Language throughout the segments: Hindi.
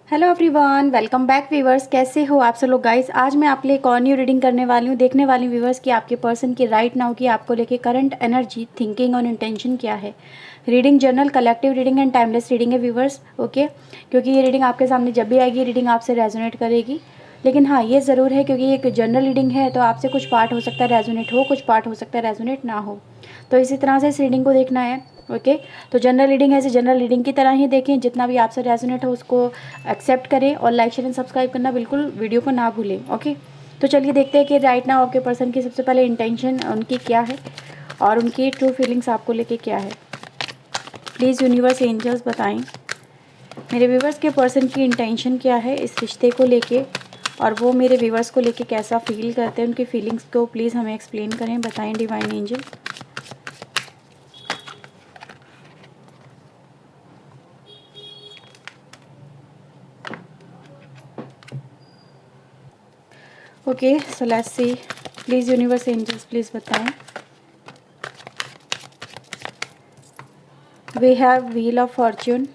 Hello everyone, welcome back viewers. कैसे हो आप सब लोग गाइस। आज मैं आपके लिए एक और न्यू रीडिंग करने वाली हूँ। देखने वाली हूँ व्यूवर्स कि आपके पर्सन की राइट नाउ की आपको लेके करंट एनर्जी, थिंकिंग और इंटेंशन क्या है। Reading general, collective reading and timeless reading है व्यूवर्स, ओके। क्योंकि ये रीडिंग आपके सामने जब भी आएगी, रीडिंग आपसे रेजोनेट करेगी। लेकिन हाँ, ये ज़रूर है क्योंकि एक जनरल रीडिंग है तो आपसे कुछ पार्ट हो सकता है रेजोनेट हो, कुछ पार्ट हो सकता है रेजोनेट ना हो। तो इसी तरह से इस रीडिंग को देखना है, ओके। तो जनरल रीडिंग है, इसे जनरल रीडिंग की तरह ही देखें। जितना भी आपसे रेजोनेट हो उसको एक्सेप्ट करें और लाइक शेयर एंड सब्सक्राइब करना बिल्कुल वीडियो को ना भूलें, ओके। तो चलिए देखते हैं कि राइट नाउ आपके पर्सन की सबसे पहले इंटेंशन उनकी क्या है और उनकी ट्रू फीलिंग्स आपको लेके क्या है। प्लीज़ यूनिवर्स एंजल्स बताएं मेरे व्यूवर्स के पर्सन की इंटेंशन क्या है इस रिश्ते को लेके, और वो मेरे व्यूवर्स को लेके कैसा फील करते हैं, उनकी फीलिंग्स को प्लीज़ हमें एक्सप्लेन करें, बताएं divine angel. Okay, so let's see. Please universe angels please बताएं। We have wheel of fortune,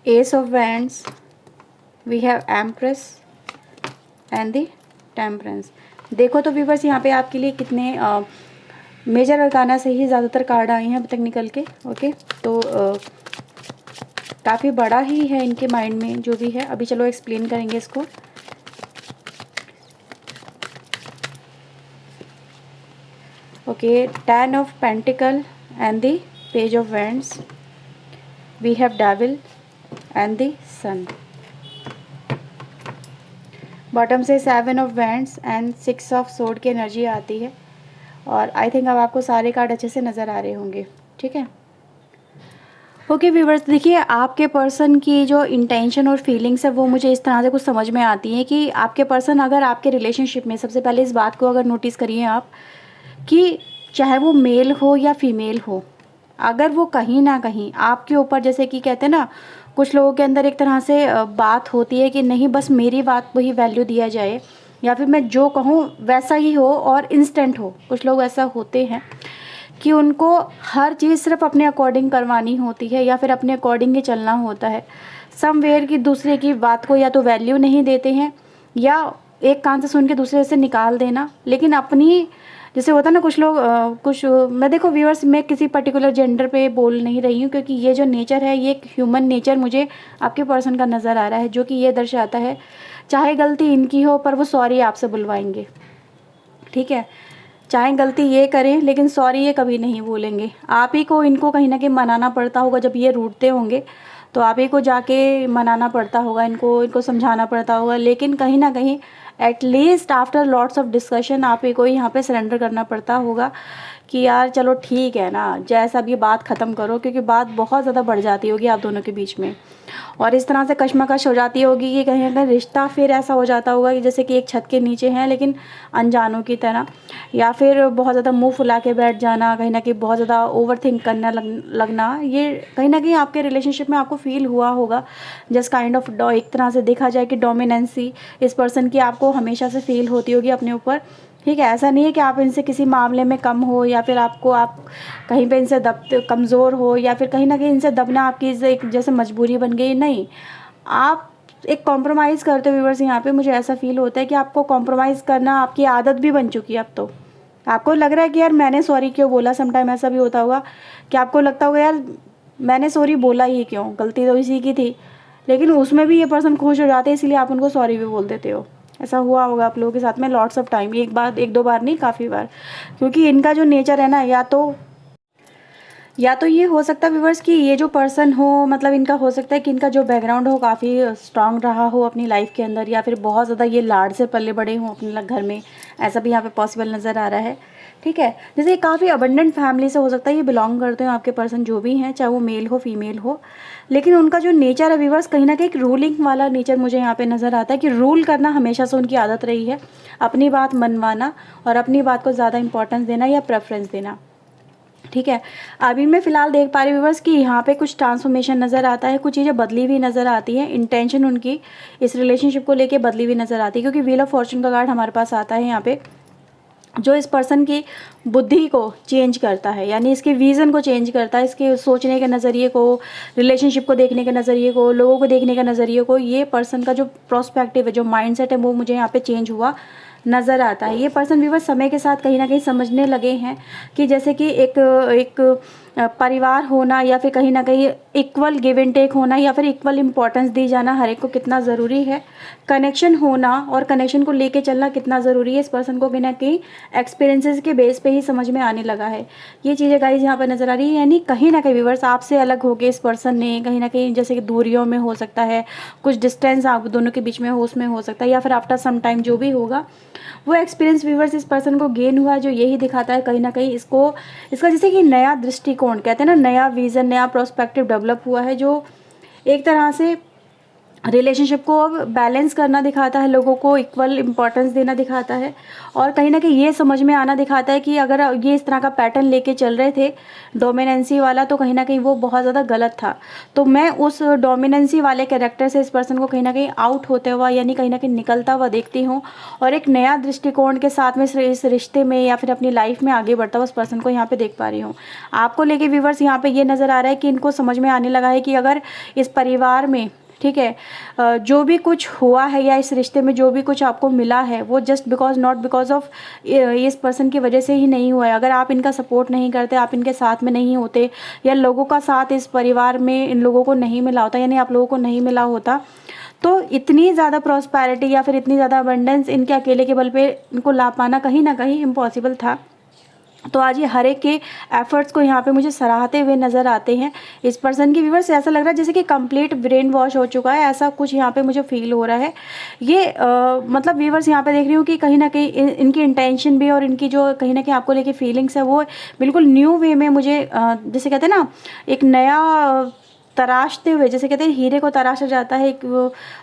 ace of wands, we have empress and the temperance. देखो तो व्यूवर्स यहाँ पे आपके लिए कितने मेजर अरकाना से ही ज़्यादातर कार्ड आए हैं अब तक निकल के, ओके। तो काफ़ी बड़ा ही है इनके माइंड में जो भी है। अभी चलो एक्सप्लेन करेंगे इसको। Okay, 10 of pentacles and the page of wands, we have devil and the sun. Bottom से 7 of wands and 6 of sword की एनर्जी आती है। और आई थिंक अब आपको सारे कार्ड अच्छे से नज़र आ रहे होंगे, ठीक है। ओके व्यूवर्स, देखिए आपके पर्सन की जो इंटेंशन और फीलिंग्स है वो मुझे इस तरह से कुछ समझ में आती है कि आपके पर्सन अगर आपके रिलेशनशिप में, सबसे पहले इस बात को अगर नोटिस करिए आप कि चाहे वो मेल हो या फीमेल हो, अगर वो कहीं ना कहीं आपके ऊपर, जैसे कि कहते हैं ना, कुछ लोगों के अंदर एक तरह से बात होती है कि नहीं बस मेरी बात को ही वैल्यू दिया जाए, या फिर मैं जो कहूँ वैसा ही हो और इंस्टेंट हो। कुछ लोग ऐसा होते हैं कि उनको हर चीज़ सिर्फ अपने अकॉर्डिंग करवानी होती है या फिर अपने अकॉर्डिंग ही चलना होता है। समवेयर की दूसरे की बात को या तो वैल्यू नहीं देते हैं या एक कान से सुन के दूसरे से निकाल देना, लेकिन अपनी, जैसे होता है ना कुछ लोग मैं देखो व्यूअर्स, मैं किसी पर्टिकुलर जेंडर पे बोल नहीं रही हूँ क्योंकि ये जो नेचर है ये एक ह्यूमन नेचर मुझे आपके पर्सन का नज़र आ रहा है, जो कि ये दर्शाता है चाहे गलती इनकी हो पर वो सॉरी आपसे बुलवाएंगे, ठीक है। चाहे गलती ये करें लेकिन सॉरी ये कभी नहीं बोलेंगे। आप ही को इनको कहीं ना कहीं मनाना पड़ता होगा, जब ये रूठते होंगे तो आप ही को जाके मनाना पड़ता होगा, इनको समझाना पड़ता होगा। लेकिन कहीं ना कहीं at least after lots of discussion आप ही को यहाँ पे सरेंडर करना पड़ता होगा कि यार चलो ठीक है ना, जैसा अब ये बात ख़त्म करो, क्योंकि बात बहुत ज़्यादा बढ़ जाती होगी आप दोनों के बीच में और इस तरह से कशमकश हो जाती होगी कि कहीं ना कहीं रिश्ता फिर ऐसा हो जाता होगा कि जैसे कि एक छत के नीचे हैं लेकिन अनजानों की तरह, या फिर बहुत ज़्यादा मुंह फुला के बैठ जाना, कहीं ना कहीं बहुत ज़्यादा ओवर थिंक करने लगना। ये कहीं ना कहीं आपके रिलेशनशिप में आपको फील हुआ होगा। जस्ट काइंड ऑफ एक तरह से देखा जाए कि डोमिनेंसी इस पर्सन की आपको हमेशा से फील होती होगी अपने ऊपर, ठीक है। ऐसा नहीं है कि आप इनसे किसी मामले में कम हो या फिर आप कहीं पे इनसे कमज़ोर हो या फिर कहीं ना कहीं इनसे दबना आपकी एक जैसे मजबूरी बन गई, नहीं। आप एक कॉम्प्रोमाइज़ करते हो व्यूअर्स। यहाँ पे मुझे ऐसा फील होता है कि आपको कॉम्प्रोमाइज़ करना आपकी आदत भी बन चुकी है अब। तो आपको लग रहा है कि यार मैंने सॉरी क्यों बोला। समटाइम ऐसा भी होता होगा कि आपको लगता होगा यार मैंने सॉरी बोला ही क्यों, गलती तो इसी की थी, लेकिन उसमें भी ये पर्सन खुश हो जाते हैं इसलिए आप उनको सॉरी भी बोल देते हो। ऐसा हुआ होगा आप लोगों के साथ में लॉट्स ऑफ टाइम, एक बार एक दो बार नहीं, काफ़ी बार। क्योंकि इनका जो नेचर है ना, या तो ये हो सकता है व्यूवर्स कि ये जो पर्सन हो, मतलब इनका हो सकता है कि इनका जो बैकग्राउंड हो काफ़ी स्ट्रांग रहा हो अपनी लाइफ के अंदर, या फिर बहुत ज़्यादा ये लाड से पले बड़े हों अपने घर में। ऐसा भी यहाँ पे पॉसिबल नज़र आ रहा है, ठीक है। जैसे काफ़ी अबंडेंट फैमिली से हो सकता है ये बिलोंग करते हो आपके पर्सन, जो भी हैं, चाहे वो मेल हो फीमेल हो। लेकिन उनका जो नेचर है व्यूवर्स, कहीं ना कहीं एक रूलिंग वाला नेचर मुझे यहाँ पे नज़र आता है कि रूल करना हमेशा से उनकी आदत रही है, अपनी बात मनवाना और अपनी बात को ज़्यादा इंपॉर्टेंस देना या प्रेफरेंस देना, ठीक है। अभी मैं फ़िलहाल देख पा रही हूँ व्यूअर्स कि यहाँ पे कुछ ट्रांसफॉर्मेशन नज़र आता है, कुछ चीज़ें बदली हुई नज़र आती हैं। इंटेंशन उनकी इस रिलेशनशिप को लेके बदली हुई नज़र आती है, क्योंकि व्हील ऑफ फॉर्चून का कार्ड हमारे पास आता है यहाँ पे। जो इस पर्सन की बुद्धि को चेंज करता है, यानी इसके विज़न को चेंज करता है, इसके सोचने के नज़रिए को, रिलेशनशिप को देखने के नज़रिए को, लोगों को देखने के नज़रिए को। ये पर्सन का जो प्रोस्पेक्टिव है, जो माइंडसेट है, वो मुझे यहाँ पे चेंज हुआ नज़र आता है। ये पर्सन व्यूअर समय के साथ कहीं ना कहीं समझने लगे हैं कि जैसे कि एक परिवार होना, या फिर कहीं ना कहीं इक्वल गिव एंड टेक होना, या फिर इक्वल इम्पोर्टेंस दी जाना हर एक को कितना ज़रूरी है। कनेक्शन होना और कनेक्शन को लेके चलना कितना ज़रूरी है, इस पर्सन को कहीं ना कहीं एक्सपीरियंसेस के बेस पे ही समझ में आने लगा है। ये चीज़ें गाइस यहाँ पर नज़र आ रही है। यानी कहीं ना कहीं व्यूअर्स आपसे अलग होके इस पर्सन ने कहीं ना कहीं, जैसे कि दूरियों में हो सकता है, कुछ डिस्टेंस आप दोनों के बीच में हो, उसमें हो सकता है, या फिर आफ्टर सम टाइम जो भी होगा वो एक्सपीरियंस व्यूअर्स इस पर्सन को गेन हुआ, जो यही दिखाता है कहीं ना कहीं इसका जैसे कि नया दृष्टिकोण कहते हैं ना, नया विज़न, नया प्रोस्पेक्टिव डेवलप हुआ है, जो एक तरह से रिलेशनशिप को अब बैलेंस करना दिखाता है, लोगों को इक्वल इम्पोर्टेंस देना दिखाता है, और कहीं ना कहीं ये समझ में आना दिखाता है कि अगर ये इस तरह का पैटर्न लेके चल रहे थे डोमिनेंसी वाला, तो कहीं ना कहीं वो बहुत ज़्यादा गलत था। तो मैं उस डोमिनेंसी वाले कैरेक्टर से इस पर्सन को कहीं ना कहीं आउट होते हुआ, यानी कहीं ना कहीं निकलता हुआ देखती हूँ, और एक नया दृष्टिकोण के साथ में इस रिश्ते में या फिर अपनी लाइफ में आगे बढ़ता हुआ उस पर्सन को यहाँ पे देख पा रही हूँ। आपको लेके व्यूअर्स यहाँ पे ये नज़र आ रहा है कि इनको समझ में आने लगा है कि अगर इस परिवार में, ठीक है, जो भी कुछ हुआ है या इस रिश्ते में जो भी कुछ आपको मिला है, वो just because, not because of इस पर्सन की वजह से ही नहीं हुआ है। अगर आप इनका सपोर्ट नहीं करते, आप इनके साथ में नहीं होते, या लोगों का साथ इस परिवार में इन लोगों को नहीं मिला होता, यानी आप लोगों को नहीं मिला होता, तो इतनी ज़्यादा प्रॉस्पेरिटी या फिर इतनी ज़्यादा अबंडेंस इनके अकेले के बल पे इनको ला पाना कहीं ना कहीं इम्पॉसिबल था। तो आज ये हर एक के एफर्ट्स को यहाँ पे मुझे सराहते हुए नज़र आते हैं। इस पर्सन की व्यूअर्स ऐसा लग रहा है जैसे कि कंप्लीट ब्रेन वॉश हो चुका है, ऐसा कुछ यहाँ पे मुझे फील हो रहा है। ये मतलब व्यूअर्स यहाँ पे देख रही हूँ कि कहीं ना कहीं इनकी इंटेंशन भी और इनकी जो कहीं ना कहीं आपको लेके फीलिंग्स है, वो बिल्कुल न्यू वे में मुझे जैसे कहते हैं ना, एक नया तराशते हुए, जैसे कहते हैं हीरे को तराशा जाता है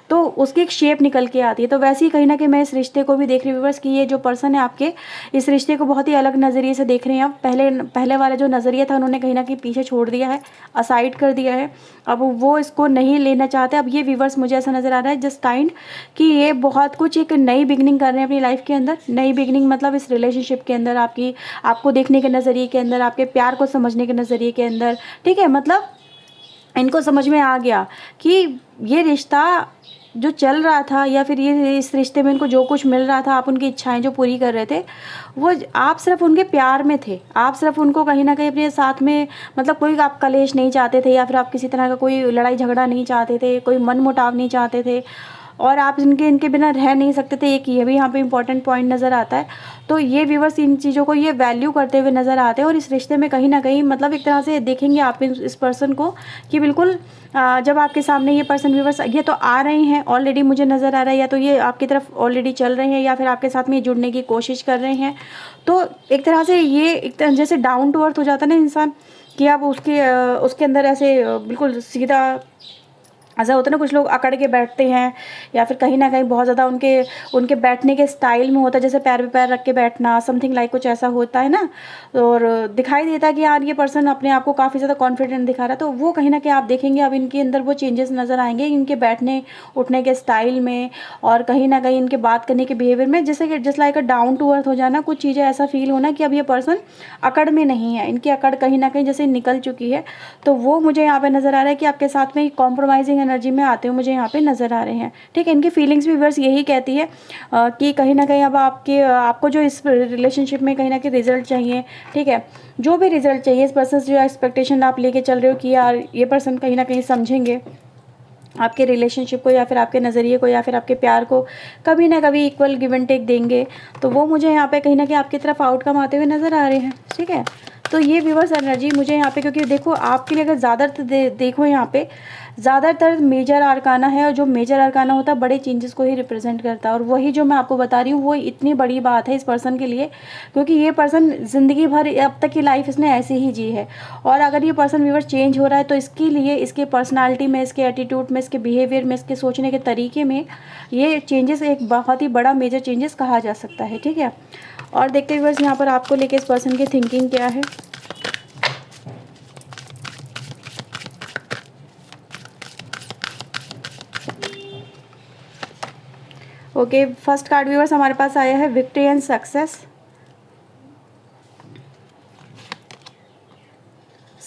तो उसकी एक शेप निकल के आती है। तो वैसे ही कहीं ना कहीं मैं इस रिश्ते को भी देख रही हूँ व्यूअर्स कि ये जो पर्सन है आपके, इस रिश्ते को बहुत ही अलग नज़रिए से देख रहे हैं। अब पहले वाला जो नज़रिया था उन्होंने कहीं ना कहीं पीछे छोड़ दिया है, असाइड कर दिया है, अब वो इसको नहीं लेना चाहते। अब ये व्यूअर्स मुझे ऐसा नज़र आ रहा है जस्ट काइंड कि ये बहुत कुछ एक नई बिगनिंग कर रहे हैं अपनी लाइफ के अंदर। नई बिगनिंग मतलब इस रिलेशनशिप के अंदर, आपको देखने के नज़रिए के अंदर, आपके प्यार को समझने के नज़रिए के अंदर, ठीक है। मतलब इनको समझ में आ गया कि ये रिश्ता जो चल रहा था, या फिर ये इस रिश्ते में इनको जो कुछ मिल रहा था, आप उनकी इच्छाएं जो पूरी कर रहे थे, वो आप सिर्फ उनके प्यार में थे, आप सिर्फ उनको कहीं ना कहीं अपने साथ में, मतलब कोई आप कलेश नहीं चाहते थे, या फिर आप किसी तरह का कोई लड़ाई झगड़ा नहीं चाहते थे, कोई मन मुटाव नहीं चाहते थे, और आप इनके बिना रह नहीं सकते थे। एक ये भी यहाँ पे इंपॉर्टेंट पॉइंट नज़र आता है। तो ये व्यूअर्स इन चीज़ों को ये वैल्यू करते हुए नज़र आते हैं, और इस रिश्ते में कहीं ना कहीं मतलब एक तरह से देखेंगे आप इस पर्सन को कि बिल्कुल जब आपके सामने ये पर्सन व्यूअर्स ये तो आ रहे हैं ऑलरेडी, मुझे नज़र आ रहा है, या तो ये आपकी तरफ ऑलरेडी चल रहे हैं, या फिर आपके साथ में जुड़ने की कोशिश कर रहे हैं। तो एक तरह से ये एक तरह जैसे डाउन टू अर्थ हो जाता है ना इंसान, कि आप उसके अंदर ऐसे बिल्कुल सीधा, ऐसा होता है ना, कुछ लोग अकड़ के बैठते हैं, या फिर कहीं ना कहीं बहुत ज़्यादा उनके बैठने के स्टाइल में होता है, जैसे पैर पे पैर रख के बैठना, समथिंग लाइक कुछ ऐसा होता है ना। और दिखाई देता है कि यार ये पर्सन अपने आप को काफ़ी ज़्यादा कॉन्फिडेंट दिखा रहा है। तो वो कहीं ना कहीं आप देखेंगे अब इनके अंदर वो चेंजेस नज़र आएंगे, इनके बैठने उठने के स्टाइल में, और कहीं ना कहीं इनके बात करने के बिहेवियर में, जैसे कि just like a down to earth हो जाना, कुछ चीज़ें ऐसा फील होना कि अब ये पर्सन अकड़ में नहीं है, इनकी अकड़ कहीं ना कहीं जैसे निकल चुकी है। तो वो मुझे यहाँ पे नज़र आ रहा है कि आपके साथ में कॉम्प्रोमाइजिंग एनर्जी में आते हुए मुझे यहाँ पे नज़र आ रहे हैं, ठीक है। इनकी फीलिंग्स भी बस यही कहती है कि कहीं ना कहीं अब आपको जो इस रिलेशनशिप में कहीं ना कहीं रिजल्ट चाहिए, ठीक है, जो भी रिजल्ट चाहिए, इस पर्सन से जो एक्सपेक्टेशन आप लेके चल रहे हो कि यार ये पर्सन कहीं ना कहीं समझेंगे आपके रिलेशनशिप को, या फिर आपके नज़रिए को, या फिर आपके प्यार को कभी ना कभी इक्वल गिव एंड टेक देंगे। तो वो मुझे यहाँ पे कहीं ना कहीं आपकी तरफ आउटकम आते हुए नज़र आ रहे हैं, ठीक है। तो ये व्यूअर्स एनर्जी मुझे यहाँ पे, क्योंकि देखो आपके लिए अगर ज़्यादातर देखो यहाँ पे ज़्यादातर मेजर आर्काना है, और जो मेजर आर्काना होता है बड़े चेंजेस को ही रिप्रेजेंट करता है। और वही जो मैं आपको बता रही हूँ वो इतनी बड़ी बात है इस पर्सन के लिए, क्योंकि ये पर्सन ज़िंदगी भर अब तक की लाइफ इसने ऐसे ही जी है। और अगर ये पर्सन व्यूअर्स चेंज हो रहा है, तो इसके लिए इसके पर्सनालिटी में, इसके एटीट्यूड में, इसके बिहेवियर में, इसके सोचने के तरीके में ये चेंजेस एक बहुत ही बड़ा मेजर चेंजेस कहा जा सकता है, ठीक है। और देखते व्यूअर्स यहाँ पर आपको लेके इस पर्सन की थिंकिंग क्या है। ओके, फर्स्ट कार्ड व्यूअर्स हमारे पास आया है victory and success.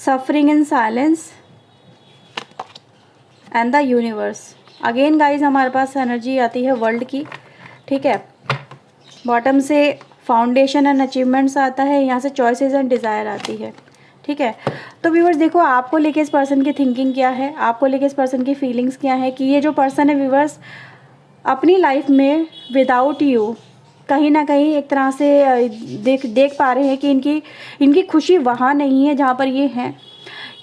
Suffering in silence and the universe. Again guys हमारे पास एनर्जी आती है वर्ल्ड की, ठीक है। बॉटम से फाउंडेशन एंड अचीवमेंट्स आता है, यहाँ से चॉइसेस एंड डिज़ायर आती है, ठीक है। तो व्यूअर्स देखो आपको लेके इस पर्सन की थिंकिंग क्या है, आपको लेके इस पर्सन की फीलिंग्स क्या है, कि ये जो पर्सन है व्यूअर्स अपनी लाइफ में विदाउट यू कहीं ना कहीं एक तरह से देख पा रहे हैं कि इनकी खुशी वहाँ नहीं है जहाँ पर ये हैं।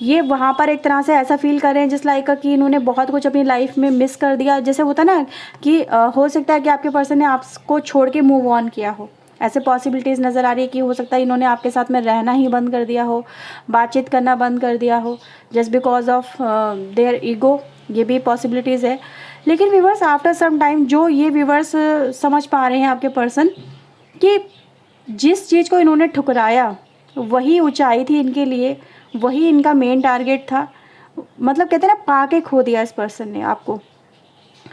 ये वहाँ पर एक तरह से ऐसा फील कर रहे हैं जिस लाइक कि इन्होंने बहुत कुछ अपनी लाइफ में मिस कर दिया। जैसे होता ना कि हो सकता है कि आपके पर्सन ने आपको छोड़ के मूव ऑन किया हो, ऐसे पॉसिबिलिटीज़ नज़र आ रही है कि हो सकता है इन्होंने आपके साथ में रहना ही बंद कर दिया हो, बातचीत करना बंद कर दिया हो, just because of their ego, ये भी पॉसिबिलिटीज़ है। लेकिन व्यूअर्स आफ्टर सम टाइम जो ये व्यूअर्स समझ पा रहे हैं आपके पर्सन कि जिस चीज़ को इन्होंने ठुकराया वही ऊंचाई थी इनके लिए, वही इनका मेन टारगेट था। मतलब कहते हैं ना पाके खो दिया इस पर्सन ने आपको,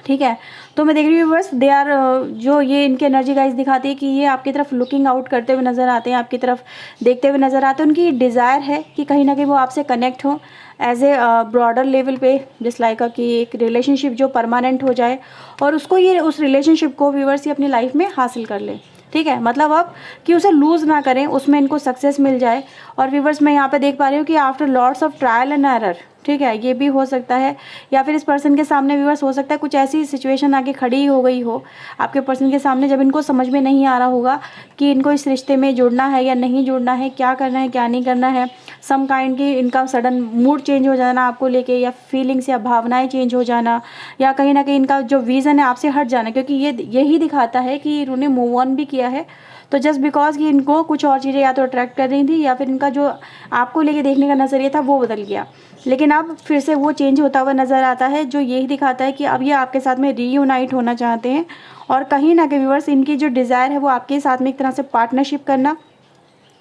ठीक है। तो मैं देख रही हूँ बस दे आर जो ये इनकी एनर्जी गाइस दिखाती है कि ये आपकी तरफ लुकिंग आउट करते हुए नज़र आते हैं, आपकी तरफ देखते हुए नज़र आते हैं। उनकी डिज़ायर है कि कहीं ना कहीं वो आपसे कनेक्ट हो एज ए ब्रॉडर लेवल पे, जिस लाइक कि एक रिलेशनशिप जो परमानेंट हो जाए और उसको ये उस रिलेशनशिप को व्यूअर्स ये अपनी लाइफ में हासिल कर ले, ठीक है। मतलब अब कि उसे लूज़ ना करें, उसमें इनको सक्सेस मिल जाए। और व्यूअर्स मैं यहाँ पे देख पा रही हूँ कि after lots of trial and error, ठीक है, ये भी हो सकता है। या फिर इस पर्सन के सामने व्यूअर्स हो सकता है कुछ ऐसी सिचुएशन आके खड़ी हो गई हो आपके पर्सन के सामने जब इनको समझ में नहीं आ रहा होगा कि इनको इस रिश्ते में जुड़ना है या नहीं जुड़ना है, क्या करना है क्या नहीं करना है। सम काइंड की इनका सडन मूड चेंज हो जाना आपको लेके, या फीलिंग्स या भावनाएं चेंज हो जाना, या कहीं ना कहीं इनका जो विज़न है आपसे हट जाना, क्योंकि ये यही दिखाता है कि इन्होंने मूव ऑन भी किया है। तो जस्ट बिकॉज कि इनको कुछ और चीज़ें या तो अट्रैक्ट कर रही थी या फिर इनका जो आपको लेके देखने का नज़रिया था वो बदल गया। लेकिन अब फिर से वो चेंज होता हुआ नज़र आता है, जो यही दिखाता है कि अब ये आपके साथ में रीयूनाइट होना चाहते हैं। और कहीं ना कहीं व्यूअर्स इनकी जो डिज़ायर है वो आपके साथ में एक तरह से पार्टनरशिप करना,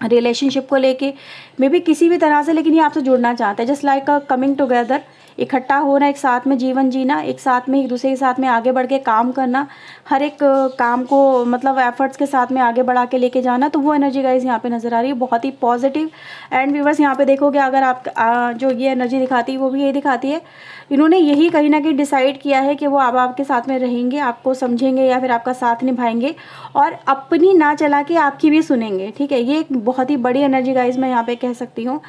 रिलेशनशिप को लेके मे बी किसी भी तरह से, लेकिन ये आपसे जुड़ना चाहता है। जस्ट लाइक कमिंग टुगेदर, इकट्ठा होना, एक साथ में जीवन जीना, एक साथ में एक दूसरे के साथ में आगे बढ़ के काम करना, हर एक काम को मतलब एफर्ट्स के साथ में आगे बढ़ा के लेके जाना। तो वो एनर्जी गाइस यहाँ पे नज़र आ रही है, बहुत ही पॉजिटिव। एंड व्यूअर्स यहाँ पे देखोगे अगर आप जो ये एनर्जी दिखाती है वो भी यही दिखाती है, इन्होंने यही कहीं ना कहीं डिसाइड किया है कि वो अब आपके साथ में रहेंगे, आपको समझेंगे या फिर आपका साथ निभाएंगे और अपनी ना चला के आपकी भी सुनेंगे, ठीक है। ये एक बहुत ही बड़ी एनर्जी गाइस मैं यहाँ पे कह सकती हूँ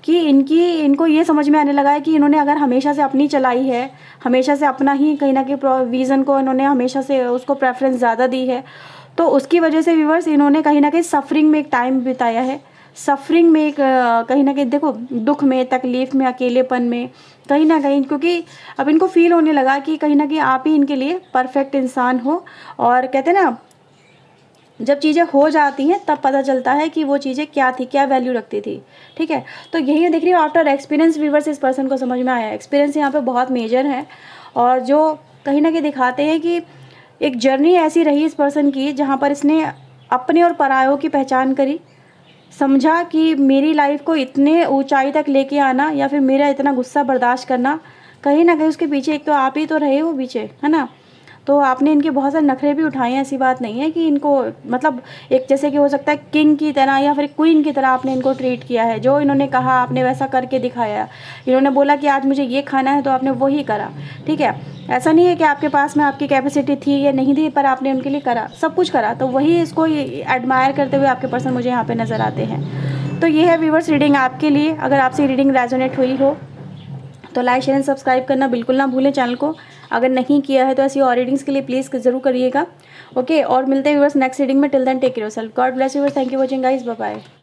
कि इनको ये समझ में आने लगा है कि इन्होंने अगर हमेशा से अपनी चलाई है, हमेशा से अपना ही कहीं ना कहीं विज़न को इन्होंने हमेशा से उसको प्रेफरेंस ज़्यादा दी है, तो उसकी वजह से व्यूअर्स इन्होंने कहीं ना कहीं सफरिंग में एक टाइम बिताया है। सफरिंग में एक कहीं ना कहीं देखो दुख में, तकलीफ़ में, अकेलेपन में कहीं ना कहीं, क्योंकि अब इनको फील होने लगा कि कहीं ना कहीं आप ही इनके लिए परफेक्ट इंसान हो। और कहते हैं ना जब चीज़ें हो जाती हैं तब पता चलता है कि वो चीज़ें क्या थी, क्या वैल्यू रखती थी, ठीक है। तो यही देख रही हूँ आफ्टर एक्सपीरियंस व्यूअर्स इस पर्सन को समझ में आया। एक्सपीरियंस यहाँ पे बहुत मेजर है और जो कहीं ना कहीं दिखाते हैं कि एक जर्नी ऐसी रही इस पर्सन की जहाँ पर इसने अपने और परायों की पहचान करी, समझा कि मेरी लाइफ को इतने ऊंचाई तक लेके आना या फिर मेरा इतना गुस्सा बर्दाश्त करना, कहीं ना कहीं उसके पीछे एक तो आप ही तो रहे हो पीछे, है ना। तो आपने इनके बहुत सारे नखरे भी उठाए हैं, ऐसी बात नहीं है कि इनको मतलब एक जैसे कि हो सकता है किंग की तरह या फिर क्वीन की तरह आपने इनको ट्रीट किया है। जो इन्होंने कहा आपने वैसा करके दिखाया। इन्होंने बोला कि आज मुझे ये खाना है तो आपने वही करा, ठीक है। ऐसा नहीं है कि आपके पास में आपकी कैपेसिटी थी या नहीं थी, पर आपने उनके लिए करा, सब कुछ करा। तो वही इसको एडमायर करते हुए आपके पर्सन मुझे यहाँ पर नज़र आते हैं। तो ये है व्यूअर्स रीडिंग आपके लिए। अगर आपसे रीडिंग रेजोनेट हुई हो तो लाइक शेयर एंड सब्सक्राइब करना बिल्कुल ना भूलें चैनल को, अगर नहीं किया है तो ऐसी और रीडिंग्स के लिए प्लीज़ ज़रूर करिएगा। ओके, और मिलते हैं व्यूअर्स नेक्स्ट रीडिंग में। Till then take care yourself, God bless you, thank you watching guys, bye bye.